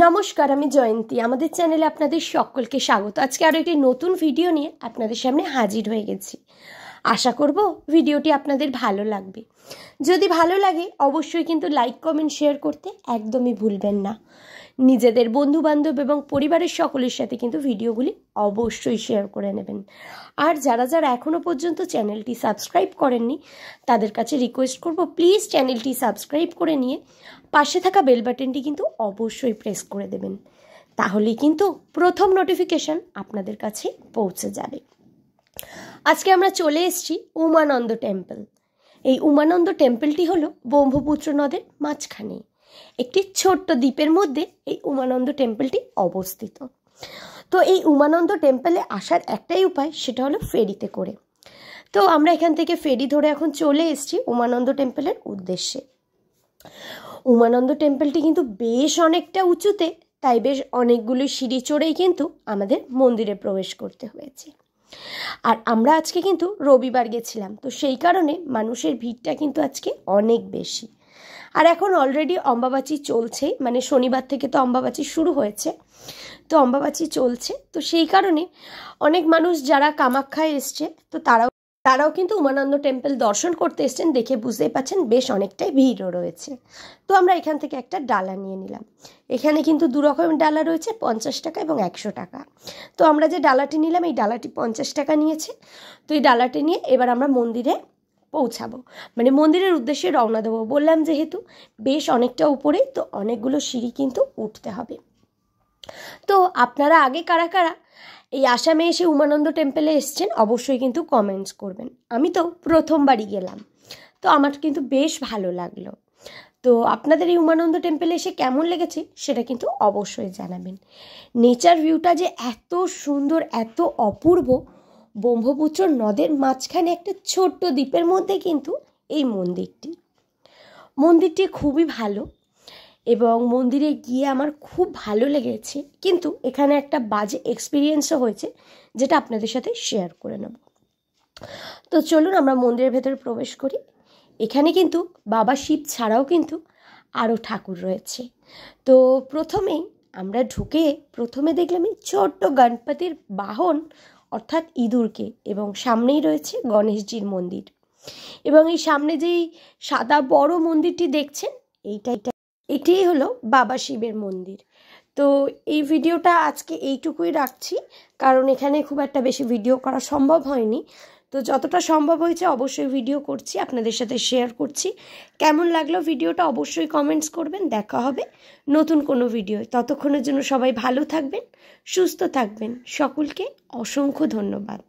নমস্কার, আমি জয়ন্তী। আমাদের চ্যানেলে আপনাদের সকলকে স্বাগত। আজকে আরও একটি নতুন ভিডিও নিয়ে আপনাদের সামনে হাজির হয়ে গেছি। আশা করব ভিডিওটি আপনাদের ভালো লাগবে। যদি ভালো লাগে অবশ্যই কিন্তু লাইক, কমেন্ট, শেয়ার করতে একদমই ভুলবেন না। নিজেদের বন্ধুবান্ধব এবং পরিবারের সকলের সাথে কিন্তু ভিডিওগুলি অবশ্যই শেয়ার করে নেবেন। আর যারা যারা এখনও পর্যন্ত চ্যানেলটি সাবস্ক্রাইব করেননি তাদের কাছে রিকোয়েস্ট করব, প্লিজ চ্যানেলটি সাবস্ক্রাইব করে নিয়ে পাশে থাকা বেল বাটনটি কিন্তু অবশ্যই প্রেস করে দেবেন। তাহলেই কিন্তু প্রথম নোটিফিকেশান আপনাদের কাছে পৌঁছে যাবে। আজকে আমরা চলে এসেছি উমানন্দ টেম্পল। এই উমানন্দ টেম্পলটি হলো ব্রহ্মপুত্র নদের মাঝখানে একটি ছোট্ট দ্বীপের মধ্যে এই উমানন্দ টেম্পলটি অবস্থিত। তো এই উমানন্দ টেম্পলে আসার একটাই উপায়, সেটা হলো ফেরিতে করে। তো আমরা এখান থেকে ফেরি ধরে এখন চলে এসেছি উমানন্দ টেম্পলের উদ্দেশ্যে। উমানন্দ টেম্পলটি কিন্তু বেশ অনেকটা উঁচুতে, তাই বেশ অনেকগুলো সিঁড়ি চড়েই কিন্তু আমাদের মন্দিরে প্রবেশ করতে হয়েছে। আর আমরা আজকে কিন্তু রবিবার গেছিলাম, তো সেই কারণে মানুষের ভিড়টা কিন্তু আজকে অনেক বেশি। আর এখন অলরেডি অম্বাবাচী চলছে, মানে শনিবার থেকে তো অম্বাবাচী শুরু হয়েছে, তো অম্বাবাচী চলছে। তো সেই কারণে অনেক মানুষ যারা কামাখ্যায় এসছে তো তারাও কিন্তু উমানন্দ টেম্পল দর্শন করতে এসছেন। দেখে বুঝতেই পাচ্ছেন বেশ অনেকটাই ভিড়ও রয়েছে। তো আমরা এখান থেকে একটা ডালা নিয়ে নিলাম। এখানে কিন্তু দু রকমের ডালা রয়েছে, 50 টাকা এবং 100 টাকা। তো আমরা যে ডালাটি নিলাম এই ডালাটি 50 টাকা নিয়েছে। তো এই ডালাটি নিয়ে এবার আমরা মন্দিরে পৌঁছাবো, মানে মন্দিরের উদ্দেশ্যে রওনা দেবো। বললাম যেহেতু বেশ অনেকটা উপরে, তো অনেকগুলো সিঁড়ি কিন্তু উঠতে হবে। তো আপনারা আগে কারা কারা এই আসামে এসে উমানন্দ টেম্পলে এসছেন অবশ্যই কিন্তু কমেন্টস করবেন। আমি তো প্রথমবারই গেলাম, তো আমার কিন্তু বেশ ভালো লাগলো। তো আপনাদের এই উমানন্দ টেম্পলে এসে কেমন লেগেছে সেটা কিন্তু অবশ্যই জানাবেন। নেচার ভিউটা যে এত সুন্দর, এত অপূর্ব, ব্রহ্মপুত্র নদের মাঝখানে একটা ছোট্ট দ্বীপের মধ্যে কিন্তু এই মন্দিরটি খুবই ভালো এবং মন্দিরে গিয়ে আমার খুব ভালো লেগেছে। কিন্তু এখানে একটা বাজে এক্সপিরিয়েন্সও হয়েছে, যেটা আপনাদের সাথে শেয়ার করে নেব। তো চলুন আমরা মন্দিরের ভেতরে প্রবেশ করি। এখানে কিন্তু বাবা শিব ছাড়াও কিন্তু আরও ঠাকুর রয়েছে। তো প্রথমেই আমরা প্রথমে দেখলাম এই ছোট্ট গণপতির বাহন অর্থাৎ ইঁদুরকে, এবং সামনেই রয়েছে গণেশজির মন্দির। এবং এই সামনে যেই সাদা বড় মন্দিরটি দেখছেন এটাই হলো বাবা শিবের মন্দির। তো এই ভিডিওটা আজকে এইটুকুই রাখছি, কারণ এখানে খুব একটা বেশি ভিডিও করা সম্ভব হয়নি। তো যতটা সম্ভব হয়েছে অবশ্যই ভিডিও করছি, আপনাদের সাথে শেয়ার করছি। কেমন লাগলো ভিডিওটা অবশ্যই কমেন্টস করবেন। দেখা হবে নতুন কোনো ভিডিও। ততক্ষণের জন্য সবাই ভালো থাকবেন, সুস্থ থাকবেন। সকলকে অসংখ্য ধন্যবাদ।